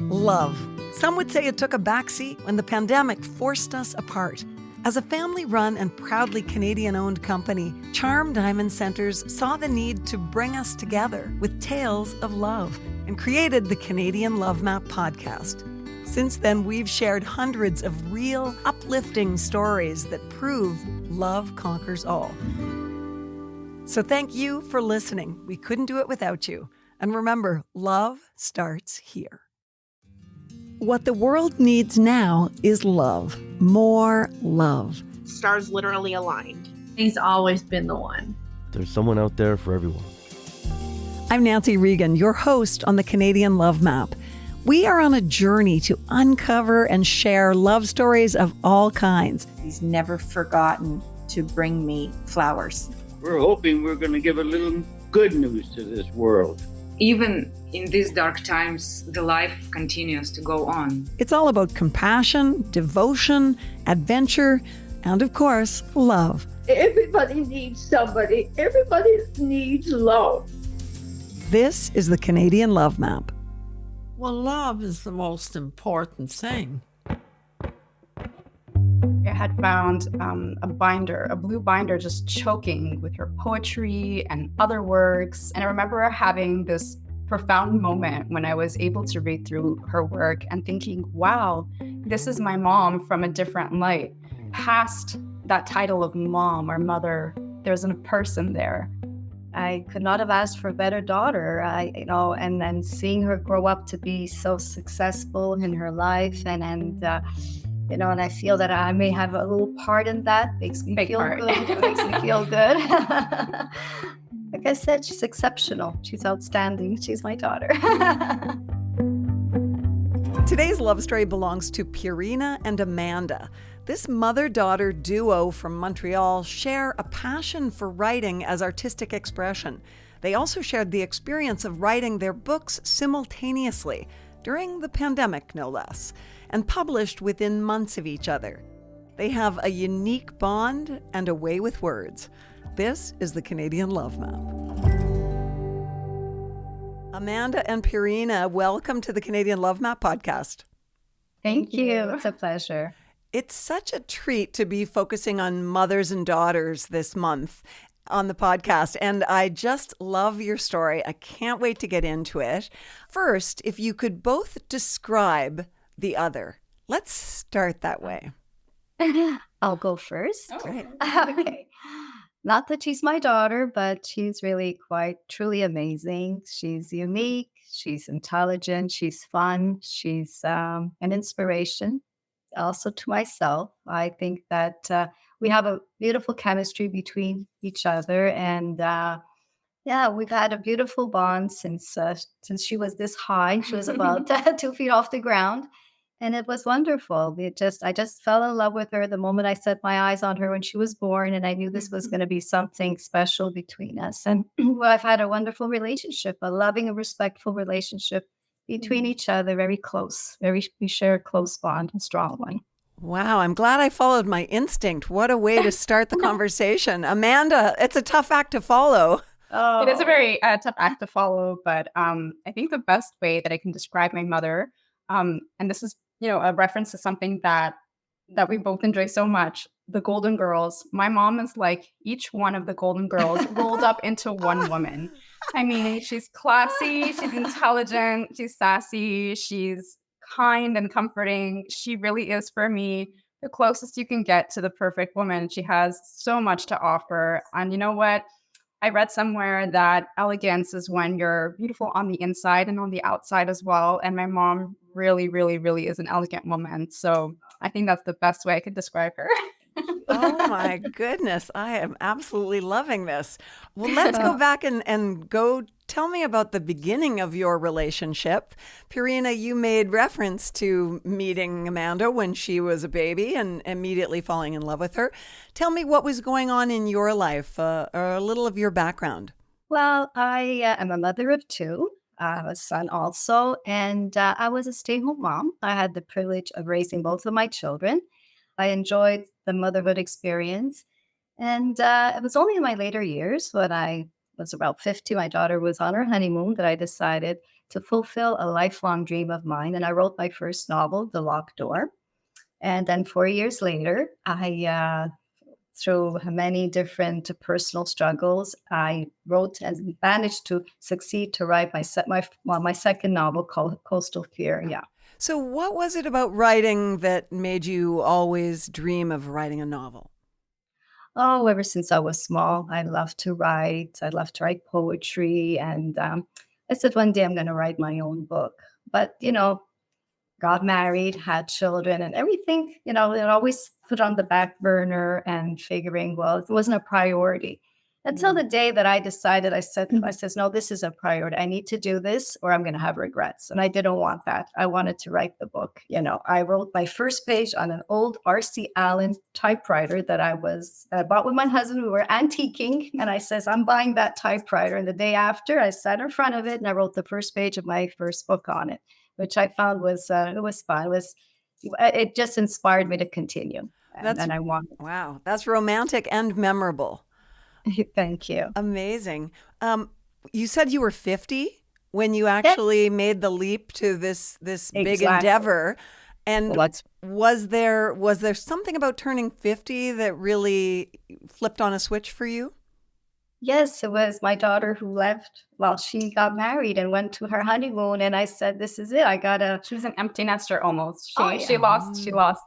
Love. Some would say it took a backseat when the pandemic forced us apart. As a family-run and proudly Canadian-owned company, Charm Diamond Centers saw the need to bring us together with tales of love and created the Canadian Love Map podcast. Since then, we've shared hundreds of real, uplifting stories that prove love conquers all. So thank you for listening. We couldn't do it without you. And remember, love starts here. What the world needs now is love. More love. Stars literally aligned. He's always been the one. There's someone out there for everyone. I'm Nancy Regan, your host on the Canadian Love Map. We are on a journey to uncover and share love stories of all kinds. He's never forgotten to bring me flowers. We're hoping we're going to give a little good news to this world. Even in these dark times, the life continues to go on. It's all about compassion, devotion, adventure, and of course, love. Everybody needs somebody. Everybody needs love. This is the Canadian Love Map. Well, love is the most important thing. I had found a blue binder just choking with her poetry and other works. And I remember having this profound moment when I was able to read through her work and thinking, wow, this is my mom from a different light. Past that title of mom or mother, there's a person there. I could not have asked for a better daughter, and then seeing her grow up to be so successful in her life and I feel that I may have a little part in that. Makes me feel good. It makes me feel good. Like I said, she's exceptional. She's outstanding. She's my daughter. Today's love story belongs to Pierina and Amanda. This mother-daughter duo from Montreal share a passion for writing as artistic expression. They also shared the experience of writing their books simultaneously, during the pandemic no less, and published within months of each other. They have a unique bond and a way with words. This is the Canadian Love Map. Amanda and Pierina, welcome to the Canadian Love Map podcast. Thank you. It's a pleasure. It's such a treat to be focusing on mothers and daughters this month on the podcast, and I just love your story. I can't wait to get into it. First, if you could both describe the other. Let's start that way. I'll go first. Oh. Great. Okay. Not that she's my daughter, but she's really quite truly amazing. She's unique. She's intelligent. She's fun. She's an inspiration. Also to myself, I think that we have a beautiful chemistry between each other, and we've had a beautiful bond since she was this high. She was about 2 feet off the ground, and it was wonderful. I just fell in love with her the moment I set my eyes on her when she was born, and I knew this was going to be something special between us. And I've had a wonderful relationship, a loving and respectful relationship between each other, very close. We share a close bond, a strong one. Wow, I'm glad I followed my instinct. What a way to start the conversation. Amanda, it's a tough act to follow. Oh. It is a very tough act to follow, but I think the best way that I can describe my mother, and this is, a reference to something that we both enjoy so much, the Golden Girls. My mom is like each one of the Golden Girls rolled up into one woman. I mean, she's classy, she's intelligent, she's sassy, she's kind and comforting. She really is, for me, the closest you can get to the perfect woman. She has so much to offer. And you know what? I read somewhere that elegance is when you're beautiful on the inside and on the outside as well. And my mom really, really, really is an elegant woman. So I think that's the best way I could describe her. Oh my goodness. I am absolutely loving this. Well, let's go back and go tell me about the beginning of your relationship. Pierina, you made reference to meeting Amanda when she was a baby and immediately falling in love with her. Tell me what was going on in your life, or a little of your background. Well, I am a mother of two. I have a son also, and I was a stay-at-home mom. I had the privilege of raising both of my children. I enjoyed the motherhood experience. And it was only in my later years, when I was about 50, my daughter was on her honeymoon, that I decided to fulfill a lifelong dream of mine. And I wrote my first novel, The Locked Door. And then 4 years later, through many different personal struggles, I wrote and managed to succeed to write my second novel called Coastal Fear. Yeah. So, what was it about writing that made you always dream of writing a novel? Oh, ever since I was small, I loved to write. I loved to write poetry. And I said one day I'm going to write my own book. But, got married, had children, and everything, it always put on the back burner and figuring, well, it wasn't a priority. Until the day that I decided, I said, no, this is a priority. I need to do this or I'm going to have regrets. And I didn't want that. I wanted to write the book. I wrote my first page on an old R.C. Allen typewriter that I bought with my husband. We were antiquing. And I says, I'm buying that typewriter. And the day after, I sat in front of it and I wrote the first page of my first book on it, which I found was fun. It just inspired me to continue. And I wanted. Wow, that's romantic and memorable. Thank you. Amazing. You said you were 50 when you actually made the leap to this big endeavor. And was there something about turning 50 that really flipped on a switch for you? Yes, it was my daughter who left while she got married and went to her honeymoon. And I said, this is it. She was an empty nester almost. She lost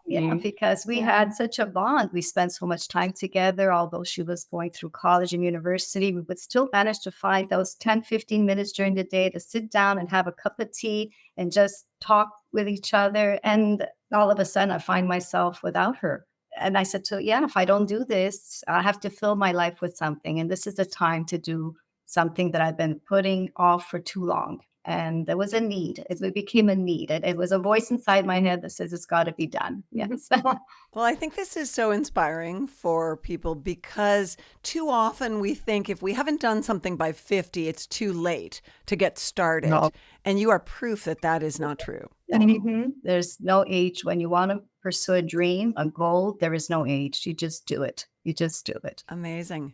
Yeah, me. because we had such a bond. We spent so much time together. Although she was going through college and university, we would still manage to find those 10, 15 minutes during the day to sit down and have a cup of tea and just talk with each other. And all of a sudden, I find myself without her. And I said if I don't do this, I have to fill my life with something. And this is the time to do something that I've been putting off for too long. And there was a need. It became a need. It was a voice inside my head that says it's got to be done. Yes. Well, I think this is so inspiring for people because too often we think if we haven't done something by 50, it's too late to get started. No. And you are proof that that is not true. Mm-hmm. There's no age when you want to pursue a dream, a goal. There is no age. You just do it. You just do it. Amazing.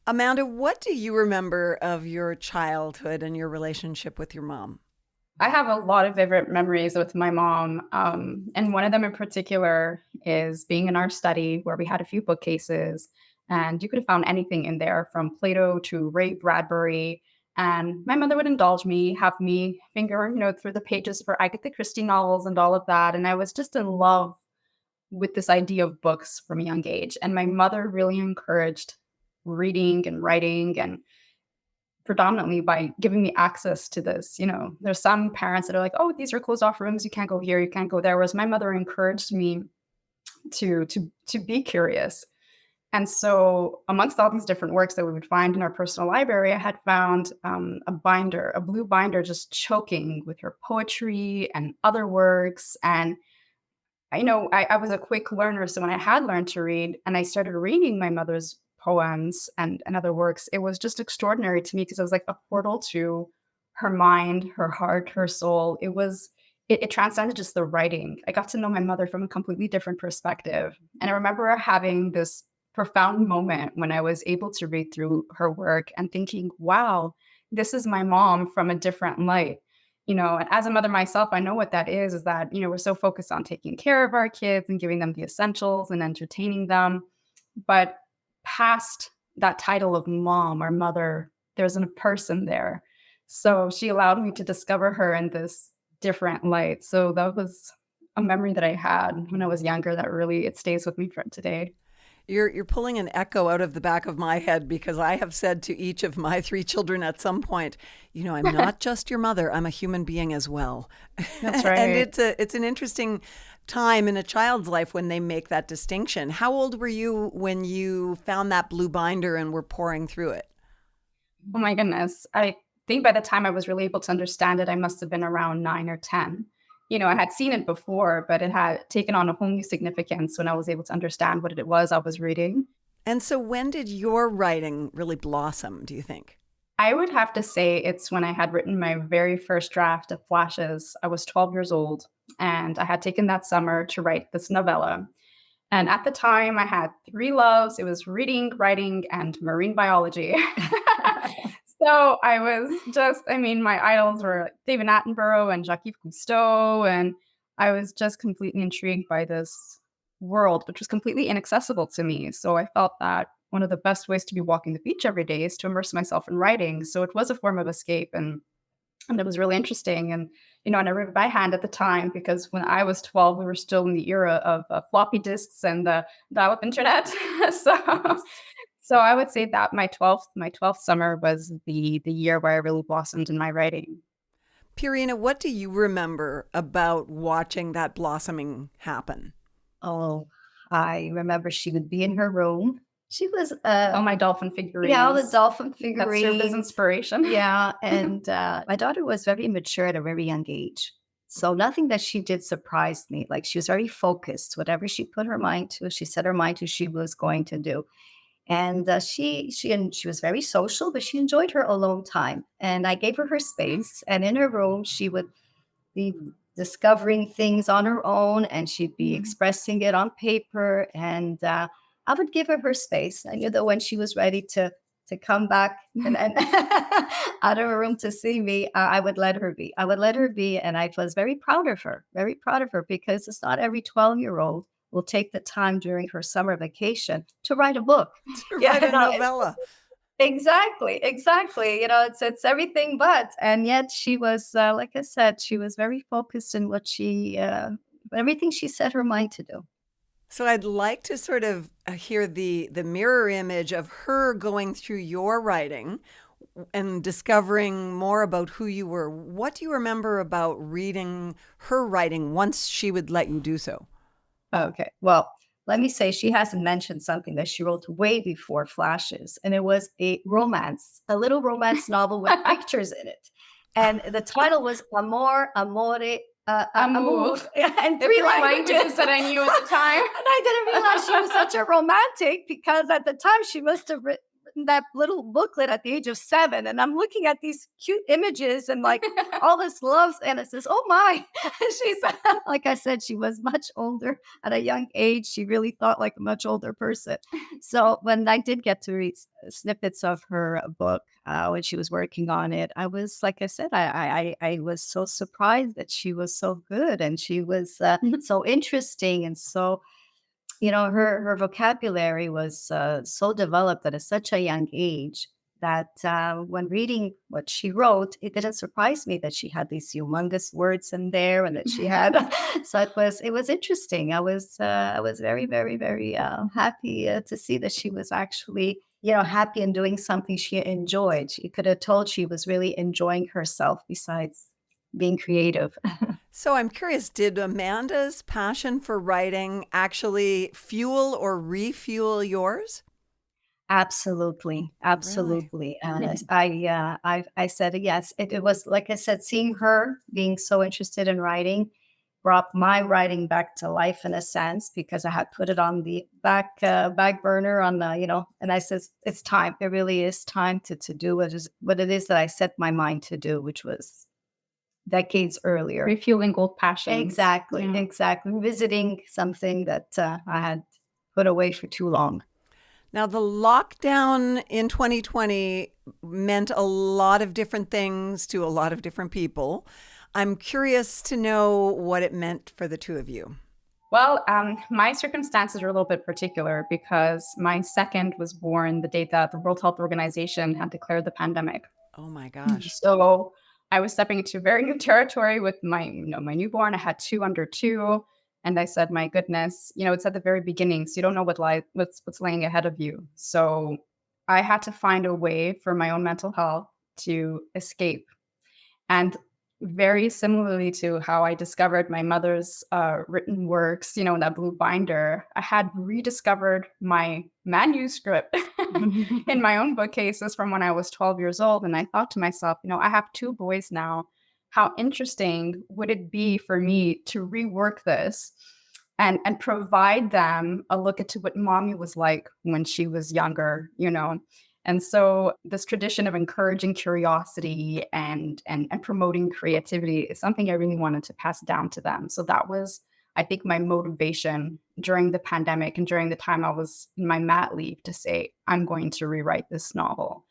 Amanda, what do you remember of your childhood and your relationship with your mom? I have a lot of vivid memories with my mom. And one of them in particular is being in our study where we had a few bookcases and you could have found anything in there from Plato to Ray Bradbury. And my mother would indulge me, have me finger, through the pages for Agatha Christie novels and all of that. And I was just in love with this idea of books from a young age. And my mother really encouraged reading and writing, and predominantly by giving me access to this. There's some parents that are like, oh, these are closed off rooms. You can't go here. You can't go there. Whereas my mother encouraged me to be curious. And so amongst all these different works that we would find in our personal library, I had found a blue binder just choking with her poetry and other works. And I was a quick learner. So when I had learned to read and I started reading my mother's poems and other works, it was just extraordinary to me because it was like a portal to her mind, her heart, her soul. It transcended just the writing. I got to know my mother from a completely different perspective. And I remember having this profound moment when I was able to read through her work and thinking, wow, this is my mom from a different light. And as a mother myself, I know what that is that, we're so focused on taking care of our kids and giving them the essentials and entertaining them. But past that title of mom or mother, there's a person there. So she allowed me to discover her in this different light. So that was a memory that I had when I was younger that really, it stays with me for today. You're pulling an echo out of the back of my head because I have said to each of my 3 children at some point, I'm not just your mother, I'm a human being as well. That's right. And it's an interesting time in a child's life when they make that distinction. How old were you when you found that blue binder and were poring through it? Oh my goodness. I think by the time I was really able to understand it, I must have been around 9 or 10. I had seen it before, but it had taken on a whole new significance when I was able to understand what it was I was reading. And so when did your writing really blossom, do you think? I would have to say it's when I had written my very first draft of Flashes. I was 12 years old, and I had taken that summer to write this novella. And at the time, I had 3 loves. It was reading, writing, and marine biology. So So I was just, I mean, my idols were like David Attenborough and Jacques Cousteau, and I was just completely intrigued by this world, which was completely inaccessible to me. So I felt that one of the best ways to be walking the beach every day is to immerse myself in writing. So it was a form of escape, and it was really interesting. And and I wrote by hand at the time because when I was 12, we were still in the era of floppy disks and the dial-up internet. so so I would say that my twelfth summer was the year where I really blossomed in my writing. Pierina, what do you remember about watching that blossoming happen? Oh, I remember she would be in her room. She was All my dolphin figurines. yeah, all the dolphin that served as figurines. inspiration. Yeah, and my daughter was very mature at a very young age. So nothing that she did surprised me. Like she was very focused. Whatever she put her mind to, she set her mind to, she was going to do. And she was very social, but she enjoyed her alone time. And I gave her space. And in her room, she would be discovering things on her own, and she'd be expressing it on paper. And I would give her space. I knew that when she was ready to come back and out of her room to see me, I would let her be. I would let her be, and I was very proud of her, because it's not every 12-year-old will take the time during her summer vacation to write a book. To write a no, novella. Exactly. It's everything but, and yet she was, like I said, she was very focused in what everything she set her mind to do. So I'd like to sort of hear the mirror image of her going through your writing and discovering more about who you were. What do you remember about reading her writing once she would let you do so? Okay. Well, let me say she hasn't mentioned something that she wrote way before Flashes, and it was a little romance novel with pictures in it. And the title was Amor, Amore, Amour. and The three three languages languages that I knew at the time. And I didn't realize she was such a romantic, because at the time she must have written that little booklet at the age of 7. And I'm looking at these cute images and like all this love. And it says, oh my, she's like I said, she was much older at a young age. She really thought like a much older person. So when I did get to read snippets of her book, when she was working on it, I was, like I said, I was so surprised that she was so good, and she was so interesting, and so her vocabulary was so developed at such a young age that when reading what she wrote, it didn't surprise me that she had these humongous words in there, and that she had. So it was interesting. I was very, very, very happy to see that she was actually happy in doing something she enjoyed. You could have told she was really enjoying herself besides being creative. So I'm curious, did Amanda's passion for writing actually fuel or refuel yours? Absolutely. And Really? I said yes. It was, like I said, seeing her being so interested in writing brought my writing back to life in a sense, because I had put it on the back burner on the, and I said, it's time. It really is time to do what it is that I set my mind to do, which was decades earlier. Refueling old passions. Exactly. Yeah. Exactly. Visiting something that I had put away for too long. Now, the lockdown in 2020 meant a lot of different things to a lot of different people. I'm curious to know what it meant for the two of you. Well, my circumstances are a little bit particular because my second was born the day that the World Health Organization had declared the pandemic. Oh my gosh. So I was stepping into very new territory with my newborn. I had 2 under 2. And I said, my goodness, it's at the very beginning. So you don't know what's laying ahead of you. So I had to find a way for my own mental health to escape. And very similarly to how I discovered my mother's written works, in that blue binder, I had rediscovered my manuscript in my own bookcases from when I was 12 years old. And I thought to myself, I have 2 boys now. How interesting would it be for me to rework this and provide them a look into what mommy was like when she was younger, And so this tradition of encouraging curiosity and promoting creativity is something I really wanted to pass down to them. So that was, I think, my motivation during the pandemic and during the time I was in my mat leave to say, I'm going to rewrite this novel.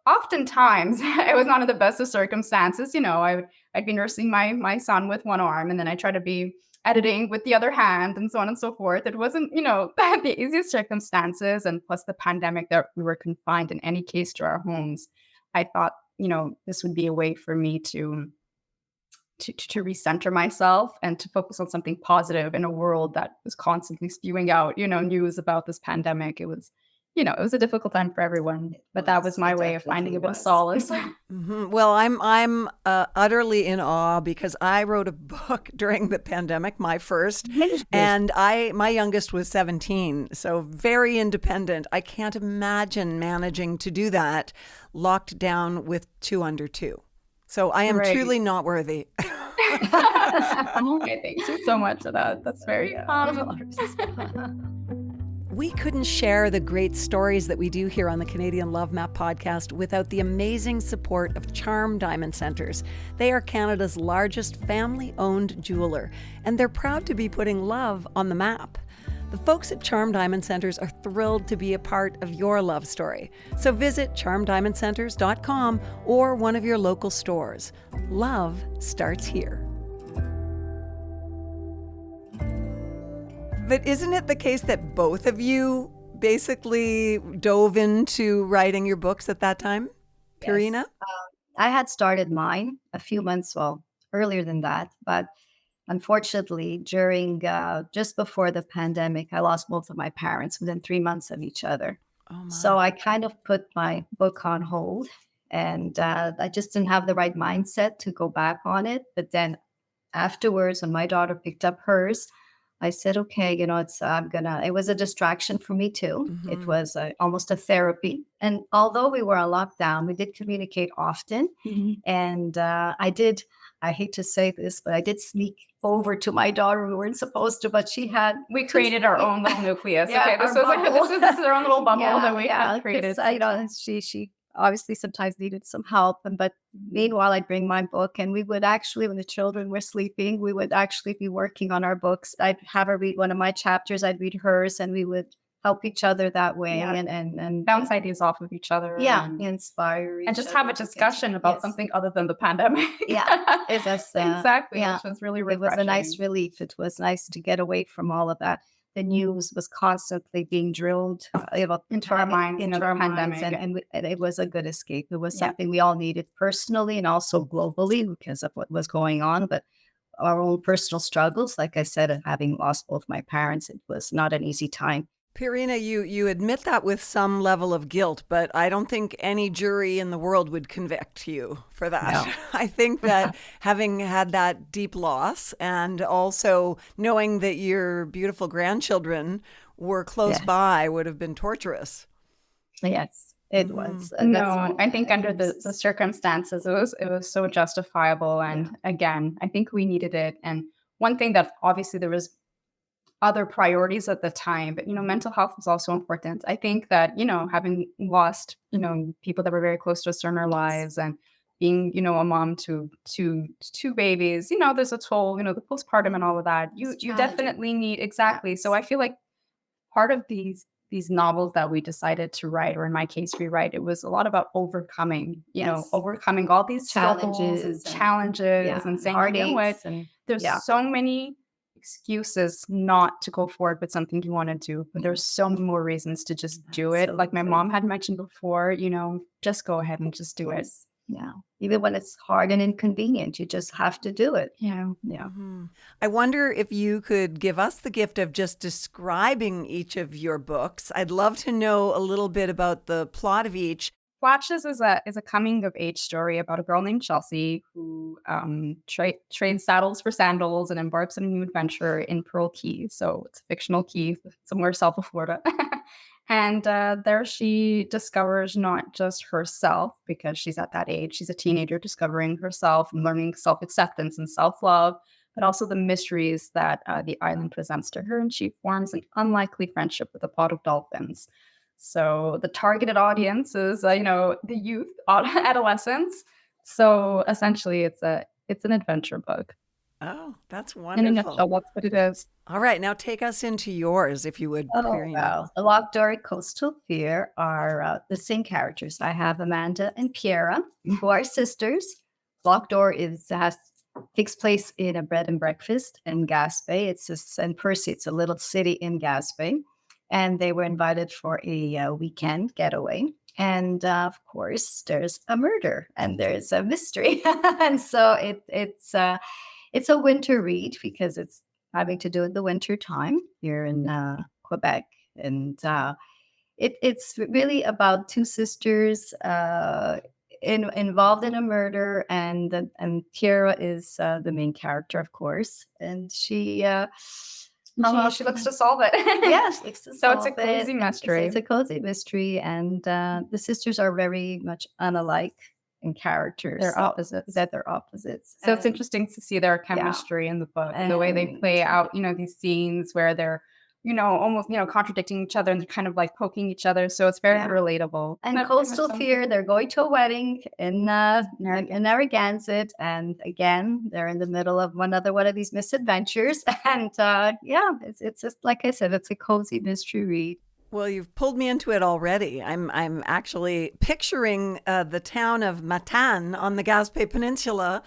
oftentimes it was not in the best of circumstances. I'd be nursing my son with one arm, and then I try to be editing with the other hand, and so on and so forth. It wasn't, the easiest circumstances, and plus the pandemic that we were confined in any case to our homes. I thought, this would be a way for me to recenter myself and to focus on something positive in a world that was constantly spewing out, news about this pandemic. It was, it was a difficult time for everyone, but that was my way of finding a bit of solace. Well, I'm utterly in awe because I wrote a book during the pandemic, my first, and my youngest was 17, so very independent. I can't imagine managing to do that locked down with 2 under 2. So I am truly not worthy. Okay, thank you so much for that. That's very We couldn't share the great stories that we do here on the Canadian Love Map podcast without the amazing support of Charm Diamond Centers. They are Canada's largest family-owned jeweler, and they're proud to be putting love on the map. The folks at Charm Diamond Centers are thrilled to be a part of your love story. So visit charmdiamondcenters.com or one of your local stores. Love starts here. But isn't it the case that both of you basically dove into writing your books at that time? Pierina? Yes. I had started mine a few months, earlier than that, but unfortunately, during just before the pandemic, I lost both of my parents within 3 months of each other. Oh my. So I kind of put my book on hold, and I just didn't have the right mindset to go back on it. But then afterwards, when my daughter picked up hers, I said, okay, it was a distraction for me too. Mm-hmm. It was almost a therapy. And although we were on lockdown, we did communicate often. Mm-hmm. And I hate to say this, but I did sneak over to my daughter. We weren't supposed to, but we created our own little nucleus. Okay, this is our own little bubble that we created. She obviously sometimes needed some help. But meanwhile, I'd bring my book, and we would actually, when the children were sleeping, we would actually be working on our books. I'd have her read one of my chapters, I'd read hers, and we would help each other that way and bounce ideas off of each other. Inspire each and just other. have a discussion about something other than the pandemic. Exactly. Which was really refreshing. It was a nice relief. It was nice to get away from all of that. The news was constantly being drilled into our minds, into our pandemic, and it was a good escape. It was something we all needed personally and also globally because of what was going on. But our own personal struggles, like I said, having lost both my parents, it was not an easy time. Pierina, you admit that with some level of guilt, but I don't think any jury in the world would convict you for that. No. I think that having had that deep loss and also knowing that your beautiful grandchildren were close by would have been torturous. Yes, it was. No, I think under the circumstances, it was so justifiable. And again, I think we needed it. And one thing that obviously there was other priorities at the time, but mental health was also important. I think that having lost people that were very close to us in our lives and being a mom to two babies, there's a toll, the postpartum and all of that. You definitely need So I feel like part of these novels that we decided to write, or in my case rewrite, it was a lot about overcoming overcoming all these challenges and saying, there's so many excuses not to go forward with something you want to do, but there's so many more reasons to just do it. Like my mom had mentioned before, just go ahead and just do it. Yeah. Even when it's hard and inconvenient, you just have to do it. Yeah. Mm-hmm. I wonder if you could give us the gift of just describing each of your books. I'd love to know a little bit about the plot of each. Flatches is a coming of age story about a girl named Chelsea who trades saddles for sandals and embarks on a new adventure in Pearl Key. So it's a fictional key somewhere south of Florida. And there she discovers not just herself, because she's at that age. She's a teenager discovering herself and learning self-acceptance and self-love, but also the mysteries that the island presents to her. And she forms an unlikely friendship with a pod of dolphins. So the targeted audience is, the youth, adolescents. So essentially, it's an adventure book. Oh, that's In a wonderful. nutshell, that's what it is. All right, now take us into yours, if you would, Oh, Pierina. well, the Locked Door and Coastal Fear are the same characters. I have Amanda and Pierina, who are sisters. Locked Door takes place in a bed and breakfast in Gaspé. In Percy, it's a little city in Gaspé. And they were invited for a weekend getaway. And of course, there's a murder and there's a mystery. And so it's a winter read because it's having to do with the winter time here in Quebec. And it's really about two sisters involved in a murder, and Kiera is the main character, of course, and she looks to solve it. yes, looks to So solve it's a cozy it. mystery. It's a cozy mystery, and the sisters are very much unalike in characters. They're opposites. They're opposites. So it's interesting to see their chemistry in the book and the way they play out, these scenes where they're, almost, contradicting each other and they're kind of like poking each other. So it's very relatable. And Coastal Fear, they're going to a wedding in Narragansett. And again, they're in the middle of one of these misadventures. And it's just, like I said, it's a cozy mystery read. Well, you've pulled me into it already. I'm actually picturing the town of Matane on the Gaspé Peninsula,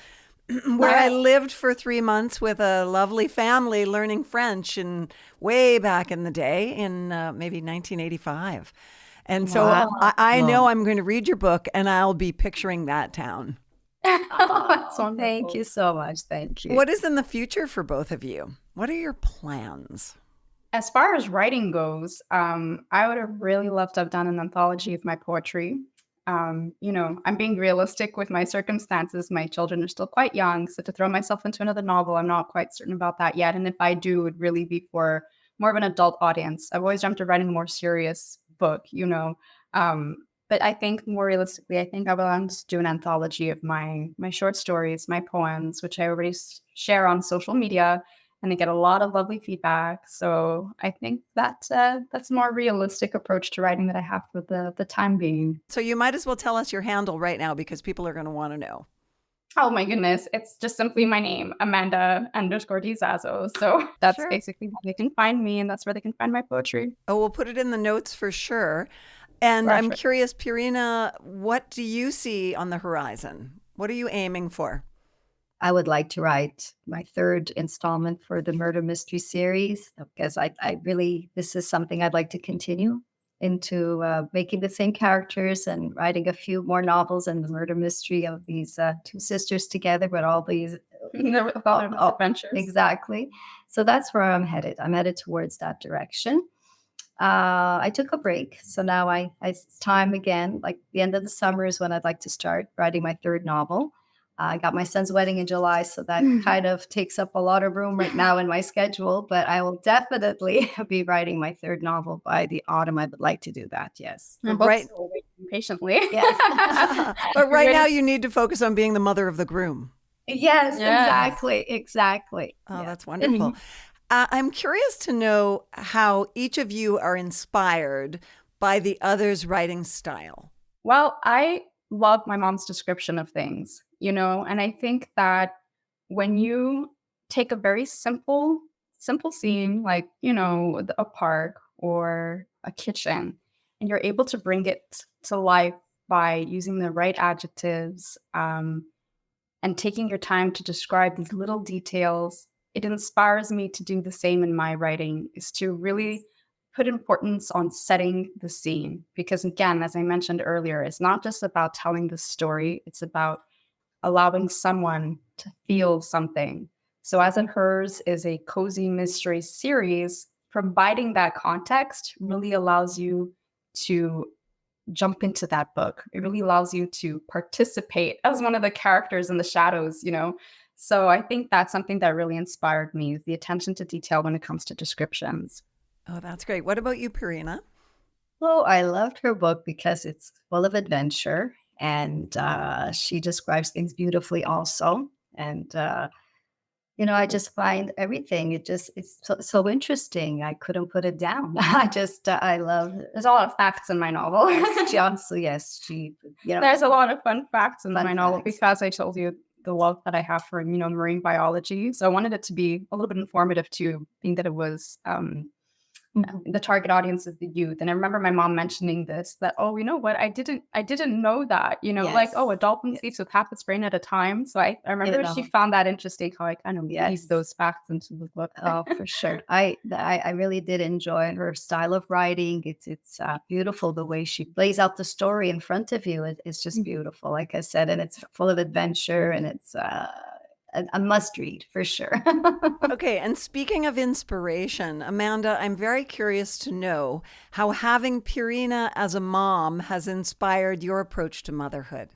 where I lived for 3 months with a lovely family learning French and way back in the day in maybe 1985. And so I know I'm going to read your book and I'll be picturing that town. Thank you so much. Thank you. What is in the future for both of you? What are your plans? As far as writing goes, I would have really loved to have done an anthology of my poetry. I'm being realistic with my circumstances. My children are still quite young, so to throw myself into another novel, I'm not quite certain about that yet. And if I do, it would really be for more of an adult audience. I've always dreamt of writing a more serious book, But I think more realistically, I think I will want to do an anthology of my short stories, my poems, which I already share on social media. And I get a lot of lovely feedback. So I think that's a more realistic approach to writing that I have for the time being. So you might as well tell us your handle right now because people are going to want to know. Oh my goodness. It's just simply my name, Amanda _ Zazzo. So that's basically how they can find me, and that's where they can find my poetry. Oh, we'll put it in the notes for sure. And I'm curious, Pierina, what do you see on the horizon? What are you aiming for? I would like to write my third installment for the murder mystery series because I really, this is something I'd like to continue into making the same characters and writing a few more novels and the murder mystery of these two sisters together with all these adventures. Exactly. So that's where I'm headed. I'm headed towards that direction. I took a break. So now it's time again, like the end of the summer is when I'd like to start writing my third novel. I got my son's wedding in July, so that kind of takes up a lot of room right now in my schedule. But I will definitely be writing my third novel by the autumn. I would like to do that, yes. Right. Patiently. Yes. But right now you need to focus on being the mother of the groom. Yes. Exactly. Oh, that's wonderful. I'm curious to know how each of you are inspired by the other's writing style. Well, I love my mom's description of things, and I think that when you take a very simple scene, like, a park or a kitchen, and you're able to bring it to life by using the right adjectives and taking your time to describe these little details, it inspires me to do the same in my writing, is to really put importance on setting the scene. Because again, as I mentioned earlier, it's not just about telling the story, it's about allowing someone to feel something. So As in Hers is a cozy mystery series. Providing that context really allows you to jump into that book. It really allows you to participate as one of the characters in the shadows, So I think that's something that really inspired me, is the attention to detail when it comes to descriptions. Oh, that's great. What about you, Pierina? Well, I loved her book because it's full of adventure, and she describes things beautifully also. And, I just find everything, it's so interesting. I couldn't put it down. I love it. There's a lot of facts in my novel. There's a lot of fun facts in my novel Because I told you, the love that I have for, marine biology. So I wanted it to be a little bit informative too, being that it was the target audience is the youth. And I remember my mom mentioning this, that, oh, you know what? I didn't know that, like, oh, a dolphin sleeps with half its brain at a time. So I remember she found that interesting, how I kind of weave those facts into the book. Oh, for sure. I really did enjoy her style of writing. It's beautiful the way she plays out the story in front of you. It's just beautiful, like I said, and it's full of adventure, and it's a must read for sure. Okay, and speaking of inspiration, Amanda, I'm very curious to know how having Pierina as a mom has inspired your approach to motherhood.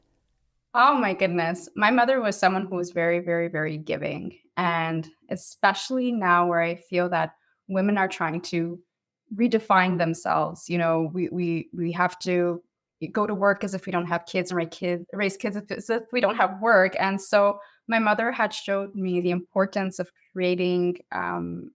Oh my goodness. My mother was someone who was very, very, very giving. And especially now where I feel that women are trying to redefine themselves. We have to go to work as if we don't have kids, and raise kids as if we don't have work. And so my mother had showed me the importance of creating an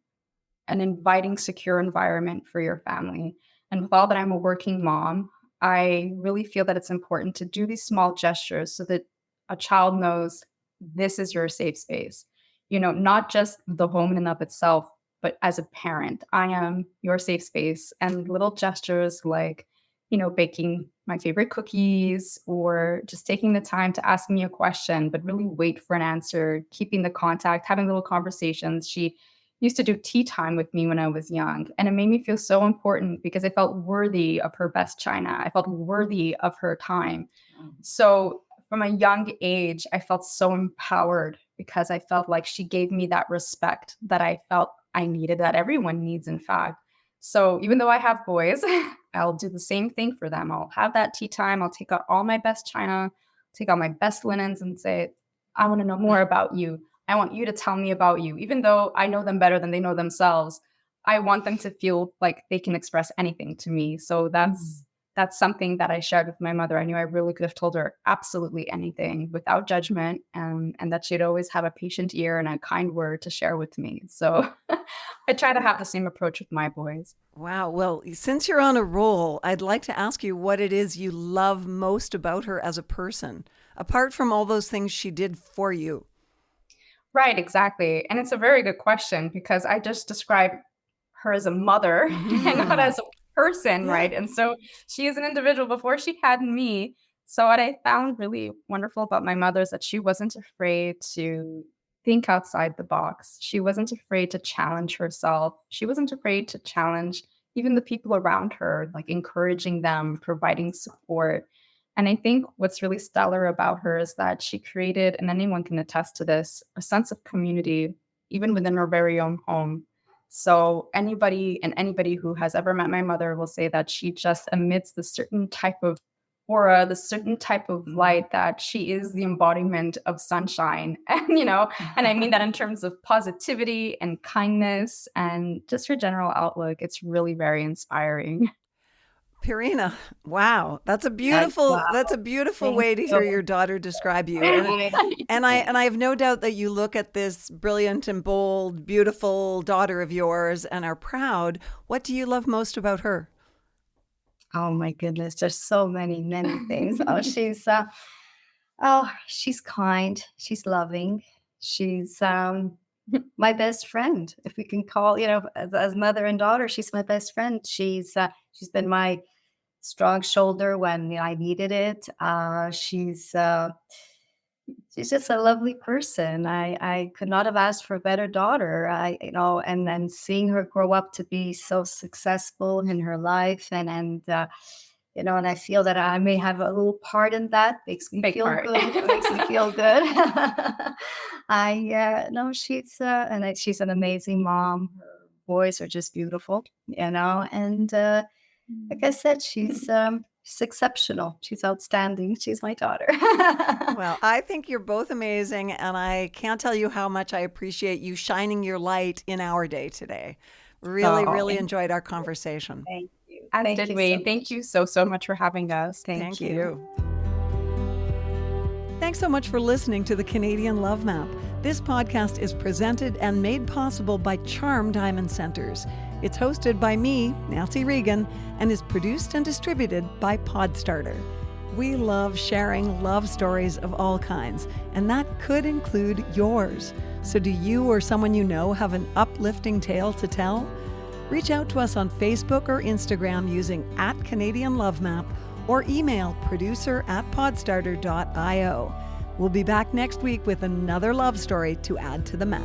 inviting, secure environment for your family. And with all that, I'm a working mom, I really feel that it's important to do these small gestures so that a child knows this is your safe space. Not just the home in and of itself, but as a parent, I am your safe space. And little gestures like, baking my favorite cookies, or just taking the time to ask me a question, but really wait for an answer, keeping the contact, having little conversations. She used to do tea time with me when I was young, and it made me feel so important because I felt worthy of her best china. I felt worthy of her time. So from a young age, I felt so empowered because I felt like she gave me that respect that I felt I needed, that everyone needs, in fact. So even though I have boys, I'll do the same thing for them. I'll have that tea time. I'll take out all my best china, take out my best linens, and say, I want to know more about you. I want you to tell me about you. Even though I know them better than they know themselves, I want them to feel like they can express anything to me. So that's something that I shared with my mother. I knew I really could have told her absolutely anything without judgment, and that she'd always have a patient ear and a kind word to share with me. So I try to have the same approach with my boys. Wow. Well, since you're on a roll, I'd like to ask you what it is you love most about her as a person, apart from all those things she did for you. Right, exactly. And it's a very good question because I just described her as a mother and not as a person, right? And so she is an individual before she had me. So what I found really wonderful about my mother is that she wasn't afraid to think outside the box. She wasn't afraid to challenge herself. She wasn't afraid to challenge even the people around her, like encouraging them, providing support. And I think what's really stellar about her is that she created, and anyone can attest to this, a sense of community, even within her very own home. So anybody who has ever met my mother will say that she just emits the certain type of aura, the certain type of light, that she is the embodiment of sunshine. And, and I mean that in terms of positivity and kindness and just her general outlook. It's really very inspiring. Pierina, wow, that's a beautiful way to hear your daughter describe you. And I have no doubt that you look at this brilliant and bold, beautiful daughter of yours and are proud. What do you love most about her? Oh my goodness, there's so many things. She's kind, she's loving, she's my best friend, if we can call, as mother and daughter, she's my best friend. She's been my strong shoulder when I needed it. She's just a lovely person. I could not have asked for a better daughter. And then seeing her grow up to be so successful in her life, and I feel that I may have a little part in that. Makes me feel good. It makes me feel good. She's an amazing mom. Her boys are just beautiful, and like I said, she's exceptional. She's outstanding. She's my daughter. Well, I think you're both amazing, and I can't tell you how much I appreciate you shining your light in our day today. Really enjoyed our conversation. Thank you. As did we. Thank you so much for having us. Thank you. Thanks so much for listening to the Canadian Love Map. This podcast is presented and made possible by Charm Diamond Centers. It's hosted by me, Nancy Regan, and is produced and distributed by Podstarter. We love sharing love stories of all kinds, and that could include yours. So do you or someone you know have an uplifting tale to tell? Reach out to us on Facebook or Instagram using @CanadianLoveMap or email producer@podstarter.io. We'll be back next week with another love story to add to the map.